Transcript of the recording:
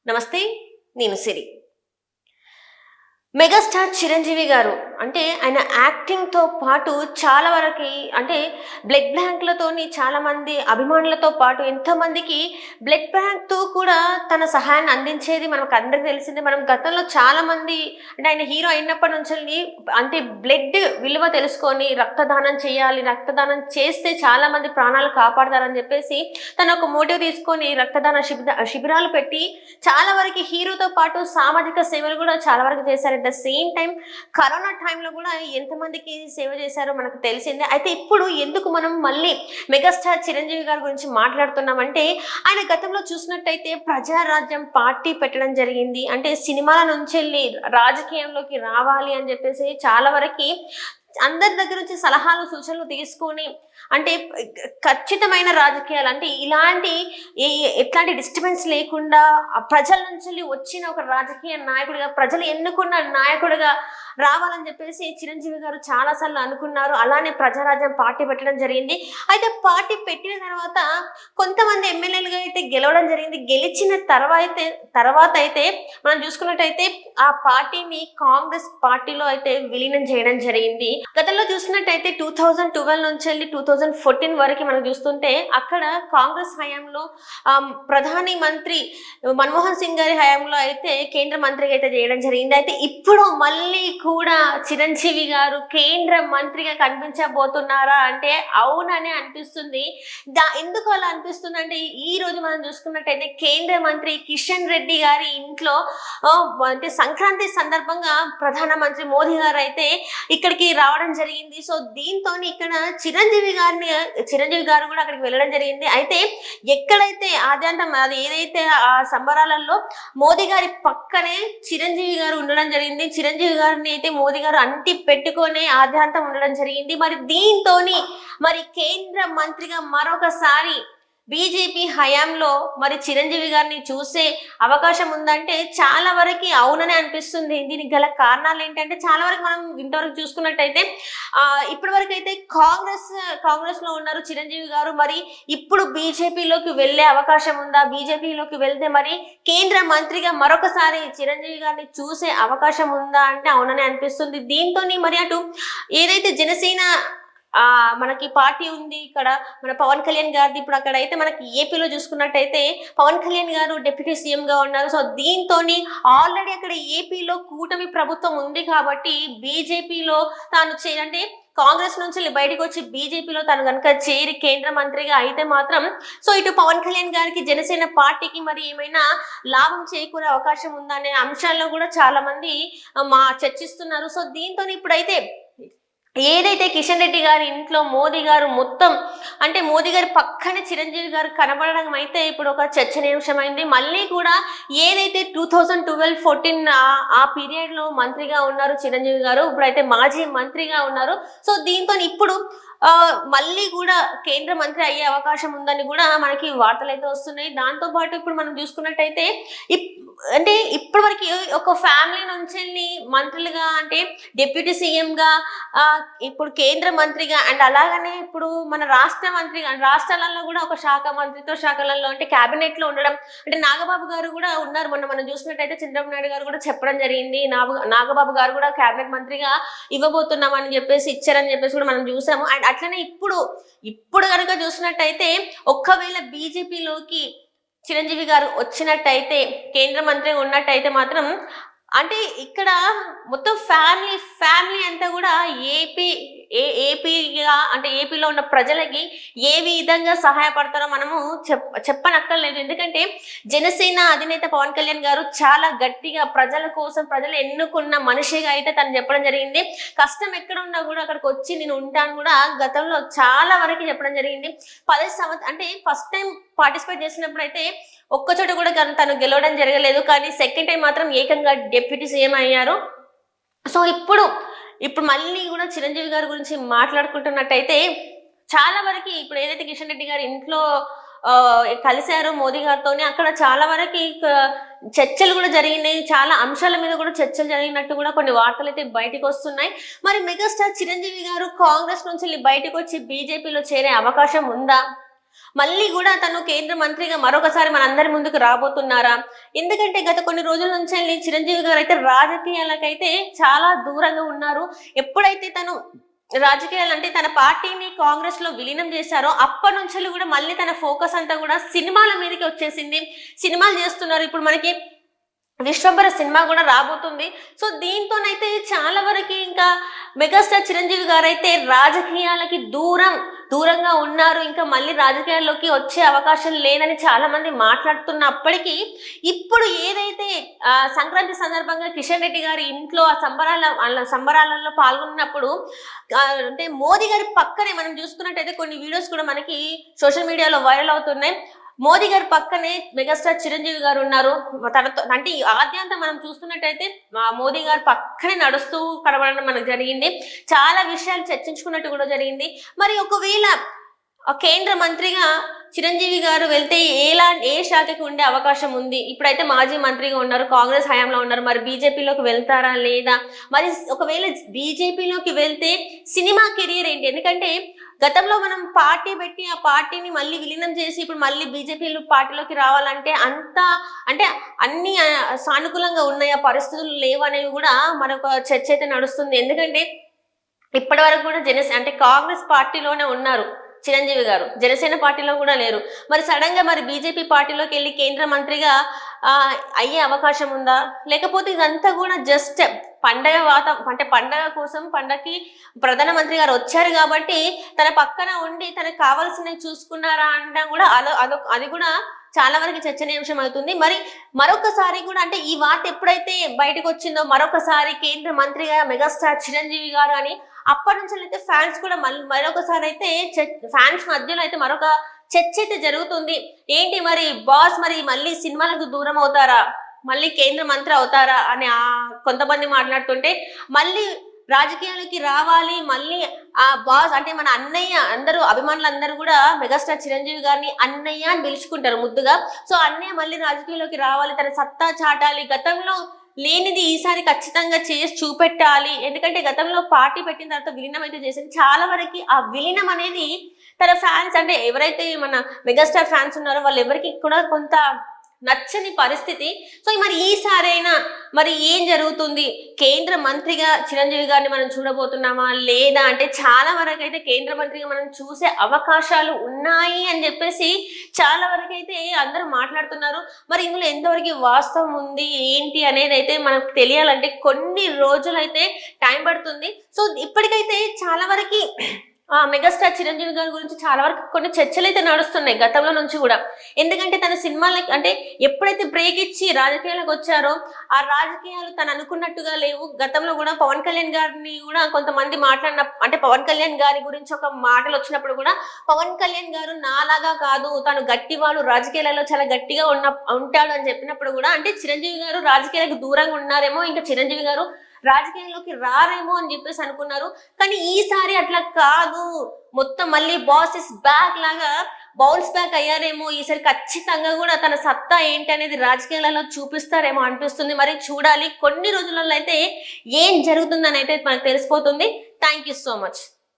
నమస్తే. నేను సిరి. మెగాస్టార్ చిరంజీవి గారు అంటే ఆయన యాక్టింగ్‌తో పాటు చాలా వరకి అంటే బ్లడ్ బ్యాంక్‌లతోని చాలామంది అభిమానులతో పాటు ఎంతోమందికి బ్లడ్ బ్యాంక్‌తో కూడా తన సహాయాన్ని అందించేది మనకందరికి తెలిసిందే. మనం గతంలో చాలామంది అంటే ఆయన హీరో అయినప్పటి నుంచెల్లి అంటే బ్లడ్ విలువ తెలుసుకొని రక్తదానం చేయాలి, రక్తదానం చేస్తే చాలామంది ప్రాణాలు కాపాడతారని చెప్పేసి తను ఒక మోటివ్ తీసుకొని రక్తదాన శిబిరాలు పెట్టి చాలా వరకి హీరోతో పాటు సామాజిక సేవలు కూడా చాలా వరకు చేశారు. ద సేమ్ టైం కరోనా టైంలో కూడా ఎంతమందికి సేవ చేశారో మనకు తెలిసిందే. అయితే ఇప్పుడు ఎందుకు మనం మళ్ళీ మెగాస్టార్ చిరంజీవి గారి గురించి మాట్లాడుతున్నామంటే ఆయన గతంలో చూసినట్టయితే ప్రజారాజ్యం పార్టీ పెట్టడం జరిగింది. అంటే సినిమాల నుంచి వెళ్ళి రాజకీయంలోకి రావాలి అని చెప్పేసి చాలా వరకు అందరి దగ్గర నుంచి సలహాలు సూచనలు తీసుకొని అంటే ఖచ్చితమైన రాజకీయాలు అంటే ఇలాంటి ఎట్లాంటి డిస్టర్బెన్స్ లేకుండా ప్రజల నుంచి వచ్చిన ఒక రాజకీయ నాయకుడిగా ప్రజలు ఎన్నుకున్న నాయకుడిగా రావాలని చెప్పేసి చిరంజీవి గారు చాలాసార్లు అనుకున్నారు. అలానే ప్రజారాజ్యం పార్టీ పెట్టడం జరిగింది. అయితే పార్టీ పెట్టిన తర్వాత కొంతమంది ఎమ్మెల్యేలుగా అయితే గెలవడం జరిగింది. గెలిచిన తర్వాత అయితే మనం చూసుకున్నట్టయితే ఆ పార్టీని కాంగ్రెస్ పార్టీలో అయితే విలీనం చేయడం జరిగింది. గతంలో చూసినట్టయితే 2012 నుంచి వెళ్ళి 2014 వరకు మనం చూస్తుంటే అక్కడ కాంగ్రెస్ హయాంలో ప్రధాని మంత్రి మన్మోహన్ సింగ్ గారి హయాంలో అయితే కేంద్ర మంత్రిగా అయితే చేయడం జరిగింది. అయితే ఇప్పుడు మళ్ళీ కూడా చిరంజీవి గారు కేంద్ర మంత్రిగా కనిపించబోతున్నారా అంటే అవుననే అనిపిస్తుంది. ఎందుకు అలా అనిపిస్తుంది అంటే ఈ రోజు మనం చూసుకున్నట్టయితే కేంద్ర మంత్రి కిషన్ రెడ్డి గారి ఇంట్లో అంటే సంక్రాంతి సందర్భంగా ప్రధానమంత్రి మోదీ గారు అయితే ఇక్కడికి రావడం జరిగింది. సో దీంతో ఇక్కడ చిరంజీవి గారు కూడా అక్కడికి వెళ్ళడం జరిగింది. అయితే ఎక్కడైతే ఆద్యంతం అది ఏదైతే ఆ సంబరాలలో మోదీ గారి పక్కనే చిరంజీవి గారు ఉండడం జరిగింది. చిరంజీవి గారిని అయితే మోదీ గారు అంటి పెట్టుకొని ఆద్యంతం ఉండడం జరిగింది. మరి దీంతో మరి కేంద్ర మంత్రిగా మరొకసారి బీజేపీ హయాంలో మరి చిరంజీవి గారిని చూసే అవకాశం ఉందంటే చాలా వరకు అవుననే అనిపిస్తుంది. దీనికి గల కారణాలు ఏంటంటే చాలా వరకు మనం ఇంతవరకు చూసుకున్నట్టయితే ఇప్పటి వరకు అయితే కాంగ్రెస్ లో ఉన్నారు చిరంజీవి గారు. మరి ఇప్పుడు బీజేపీలోకి వెళ్ళే అవకాశం ఉందా? బీజేపీలోకి వెళ్తే మరి కేంద్ర మంత్రిగా మరొకసారి చిరంజీవి గారిని చూసే అవకాశం ఉందా అంటే అవుననే అనిపిస్తుంది. దీంతో మరి అటు ఏదైతే జనసేన మనకి పార్టీ ఉంది ఇక్కడ మన పవన్ కళ్యాణ్ గారిది. ఇప్పుడు అక్కడ అయితే మనకి ఏపీలో చూసుకున్నట్టయితే పవన్ కళ్యాణ్ గారు డిప్యూటీ సీఎం గా ఉన్నారు. సో దీంతో ఆల్రెడీ అక్కడ ఏపీలో కూటమి ప్రభుత్వం ఉంది కాబట్టి బీజేపీలో తాను అంటే కాంగ్రెస్ నుంచి బయటకు వచ్చి బీజేపీలో తను కనుక చేరి కేంద్ర మంత్రిగా అయితే మాత్రం సో ఇటు పవన్ కళ్యాణ్ గారికి జనసేన పార్టీకి మరి ఏమైనా లాభం చేకూరే అవకాశం ఉందా అనే అంశాల్లో కూడా చాలా మంది చర్చిస్తున్నారు. సో దీంతో ఇప్పుడైతే ఏదైతే కిషన్ రెడ్డి గారి ఇంట్లో మోదీ గారు మొత్తం అంటే మోదీ గారి పక్కనే చిరంజీవి గారు కనబడడం అయితే ఇప్పుడు ఒక చర్చనీయాంశమైంది. మళ్ళీ కూడా ఏదైతే 2012-14 ఆ పీరియడ్ లో మంత్రిగా ఉన్నారు చిరంజీవి గారు, ఇప్పుడైతే మాజీ మంత్రిగా ఉన్నారు. సో దీంతో ఇప్పుడు మళ్ళీ కూడా కేంద్ర మంత్రి అయ్యే అవకాశం ఉందని కూడా మనకి వార్తలు అయితే వస్తున్నాయి. దాంతో పాటు ఇప్పుడు మనం చూసుకున్నట్టయితే అంటే ఇప్పటి వరకు ఒక ఫ్యామిలీ నుంచి మంత్రులుగా అంటే డిప్యూటీ సీఎం గా ఇప్పుడు కేంద్ర మంత్రిగా అండ్ అలాగనే ఇప్పుడు మన రాష్ట్రాలలో కూడా ఒక మంత్రిత్వ శాఖలలో అంటే క్యాబినెట్ లో ఉండడం అంటే నాగబాబు గారు కూడా ఉన్నారు. మనం చూసినట్టయితే చంద్రబాబు నాయుడు గారు కూడా చెప్పడం జరిగింది. నాగబాబు గారు కూడా క్యాబినెట్ మంత్రిగా ఇవ్వబోతున్నామని చెప్పేసి ఇచ్చారని చెప్పేసి కూడా మనం చూసాము. అండ్ అట్లనే ఇప్పుడు కనుక చూసినట్టయితే ఒక్కవేళ బీజేపీలోకి చిరంజీవి గారు వచ్చినట్టయితే కేంద్ర మంత్రి ఉన్నట్టయితే మాత్రం అంటే ఇక్కడ మొత్తం ఫ్యామిలీ అంతా కూడా ఏపీగా అంటే ఏపీలో ఉన్న ప్రజలకి ఏ విధంగా సహాయపడతారో మనము చెప్పనక్కర్లేదు. ఎందుకంటే జనసేన అధినేత పవన్ కళ్యాణ్ గారు చాలా గట్టిగా ప్రజల కోసం ప్రజలు ఎన్నుకున్న మనిషిగా అయితే తను చెప్పడం జరిగింది. కష్టం ఎక్కడ ఉన్నా కూడా అక్కడికి వచ్చి నేను ఉంటాను కూడా గతంలో చాలా వరకు చెప్పడం జరిగింది. 10 సంవత్సరాలు అంటే ఫస్ట్ టైం పార్టిసిపేట్ చేసినప్పుడు అయితే ఒక్కచోట కూడా తను గెలవడం జరగలేదు. కానీ సెకండ్ టైం మాత్రం ఏకంగా డిప్యూటీ సీఎం అయ్యారు. సో ఇప్పుడు మళ్ళీ కూడా చిరంజీవి గారి గురించి మాట్లాడుకుంటున్నట్టయితే చాలా వరకు ఇప్పుడు ఏదైతే కిషన్ రెడ్డి గారి ఇంట్లో కలిశారో మోదీ గారితో అక్కడ చాలా వరకు చర్చలు కూడా జరిగినాయి. చాలా అంశాల మీద కూడా చర్చలు జరిగినట్టు కూడా కొన్ని వార్తలు అయితే బయటకు వస్తున్నాయి. మరి మెగాస్టార్ చిరంజీవి గారు కాంగ్రెస్ నుంచి బయటకు వచ్చి బీజేపీలో చేరే అవకాశం ఉందా? మళ్ళీ కూడా తను కేంద్ర మంత్రిగా మరొకసారి మనందరి ముందుకు రాబోతున్నారా? ఎందుకంటే గత కొన్ని రోజుల నుంచి చిరంజీవి గారు అయితే రాజకీయాలకైతే చాలా దూరంగా ఉన్నారు. ఎప్పుడైతే తను రాజకీయాలంటే తన పార్టీని కాంగ్రెస్ లో విలీనం చేశారో అప్పటి నుంచి కూడా మళ్ళీ తన ఫోకస్ అంతా కూడా సినిమాల మీదకి వచ్చేసింది. సినిమాలు చేస్తున్నారు. ఇప్పుడు మనకి విశ్వంబర సినిమా కూడా రాబోతుంది. సో దీంతోనైతే చాలా వరకు ఇంకా మెగాస్టార్ చిరంజీవి గారు అయితే రాజకీయాలకి దూరంగా ఉన్నారు. ఇంకా మళ్ళీ రాజకీయాల్లోకి వచ్చే అవకాశం లేదని చాలా మంది మాట్లాడుతున్నప్పటికీ ఇప్పుడు ఏదైతే సంక్రాంతి సందర్భంగా కిషన్ రెడ్డి గారి ఇంట్లో ఆ సంబరాలలో పాల్గొన్నప్పుడు అంటే మోదీ గారి పక్కనే మనం చూసుకున్నట్టయితే కొన్ని వీడియోస్ కూడా మనకి సోషల్ మీడియాలో వైరల్ అవుతున్నాయి. మోదీ గారి పక్కనే మెగాస్టార్ చిరంజీవి గారు ఉన్నారు. తనతో అంటే ఆద్యంతం మనం చూస్తున్నట్టయితే మోదీ గారు పక్కనే నడుస్తూ కనబడడం మనకు జరిగింది. చాలా విషయాలు చర్చించుకున్నట్టు కూడా జరిగింది. మరి ఒకవేళ కేంద్ర మంత్రిగా చిరంజీవి గారు వెళ్తే ఏ శాఖకి ఉండే అవకాశం ఉంది? ఇప్పుడైతే మాజీ మంత్రిగా ఉన్నారు, కాంగ్రెస్ హయాంలో ఉన్నారు. మరి బీజేపీలోకి వెళ్తారా లేదా? మరి ఒకవేళ బీజేపీలోకి వెళ్తే సినిమా కెరీర్ ఏంటి? ఎందుకంటే గతంలో మనం పార్టీ పెట్టి ఆ పార్టీని మళ్ళీ విలీనం చేసి ఇప్పుడు మళ్ళీ బీజేపీ పార్టీలోకి రావాలంటే అంటే అన్ని సానుకూలంగా ఉన్నాయా, పరిస్థితులు లేవనేవి కూడా మరొక చర్చ అయితే నడుస్తుంది. ఎందుకంటే ఇప్పటి వరకు కూడా అంటే కాంగ్రెస్ పార్టీలోనే ఉన్నారు చిరంజీవి గారు, జనసేన పార్టీలో కూడా లేరు. మరి సడన్ గా మరి బీజేపీ పార్టీలోకి వెళ్ళి కేంద్ర మంత్రిగా అయ్యే అవకాశం ఉందా? లేకపోతే ఇదంతా కూడా జస్ట్ పండగ కోసం పండగకి ప్రధానమంత్రి గారు వచ్చారు కాబట్టి తన పక్కన ఉండి తనకు కావాల్సినవి చూసుకున్నారా అంటే కూడా అది కూడా చాలా వరకు చర్చనీయాంశం అవుతుంది. మరి మరొకసారి కూడా అంటే ఈ వార్త ఎప్పుడైతే బయటకు వచ్చిందో మరొకసారి కేంద్ర మంత్రిగా మెగాస్టార్ చిరంజీవి గారు అని అప్పటి నుంచి అయితే ఫ్యాన్స్ కూడా మరొకసారి అయితే ఫ్యాన్స్ మధ్యలో అయితే మరొక చర్చ అయితే జరుగుతుంది. ఏంటి మరి బాస్ మరి మళ్ళీ సినిమాలకు దూరం అవుతారా, మళ్ళీ కేంద్ర మంత్రి అవుతారా అని కొంతమంది మాట్లాడుతుంటే మళ్ళీ రాజకీయాలకి రావాలి, మళ్ళీ ఆ బాస్ అంటే మన అన్నయ్య అందరూ అభిమానులందరూ కూడా మెగాస్టార్ చిరంజీవి గారిని అన్నయ్య అని పిలుచుకుంటారు ముద్దుగా. సో అన్నయ్య మళ్ళీ రాజకీయాల్లోకి రావాలి, తన సత్తా చాటాలి, గతంలో లేనిది ఈసారి ఖచ్చితంగా చేసి చూపెట్టాలి. ఎందుకంటే గతంలో పార్టీ పెట్టిన తర్వాత విలీనం అయితే చేసింది. చాలా వరకు ఆ విలీనం అనేది తన ఫ్యాన్స్ అంటే ఎవరైతే మన మెగాస్టార్ ఫ్యాన్స్ ఉన్నారో వాళ్ళు ఎవరికి కూడా కొంత నచ్చని పరిస్థితి. సో మరి ఈసారైనా మరి ఏం జరుగుతుంది? కేంద్ర మంత్రిగా చిరంజీవి గారిని మనం చూడబోతున్నామా లేదా అంటే చాలా వరకు అయితే కేంద్ర మంత్రిగా మనం చూసే అవకాశాలు ఉన్నాయి అని చెప్పేసి చాలా వరకు అయితే అందరూ మాట్లాడుతున్నారు. మరి ఇందులో ఎంతవరకు వాస్తవం ఉంది ఏంటి అనేది అయితే మనకు తెలియాలంటే కొన్ని రోజులు అయితే టైం పడుతుంది. సో ఇప్పటికైతే చాలా వరకు మెగాస్టార్ చిరంజీవి గారి గురించి చాలా వరకు కొన్ని చర్చలు అయితే నడుస్తున్నాయి గతంలో నుంచి కూడా. ఎందుకంటే తన సినిమాలకి అంటే ఎప్పుడైతే బ్రేక్ ఇచ్చి రాజకీయాలకు వచ్చారో ఆ రాజకీయాలు తను అనుకున్నట్టుగా లేవు. గతంలో కూడా పవన్ కళ్యాణ్ గారిని కూడా కొంతమంది అంటే పవన్ కళ్యాణ్ గారి గురించి ఒక మాటలు వచ్చినప్పుడు కూడా పవన్ కళ్యాణ్ గారు నాలాగా కాదు, తను గట్టివాడు, రాజకీయాలలో చాలా గట్టిగా ఉంటాడు అని చెప్పినప్పుడు కూడా అంటే చిరంజీవి గారు రాజకీయాలకు దూరంగా ఉన్నారేమో, ఇంకా చిరంజీవి గారు రాజకీయాల్లోకి రారేమో అని చెప్పేసి అనుకున్నారు. కానీ ఈసారి అట్లా కాదు, మొత్తం మళ్ళీ బాస్ ఇస్ బ్యాక్ లాగా బౌన్స్ బ్యాక్ అయ్యారేమో. ఈసారి ఖచ్చితంగా కూడా తన సత్తా ఏంటి అనేది రాజకీయాలలో చూపిస్తారేమో అనిపిస్తుంది. మరి చూడాలి, కొన్ని రోజులలో అయితే ఏం జరుగుతుందని అయితే మనకు తెలిసిపోతుంది. Thank you so much.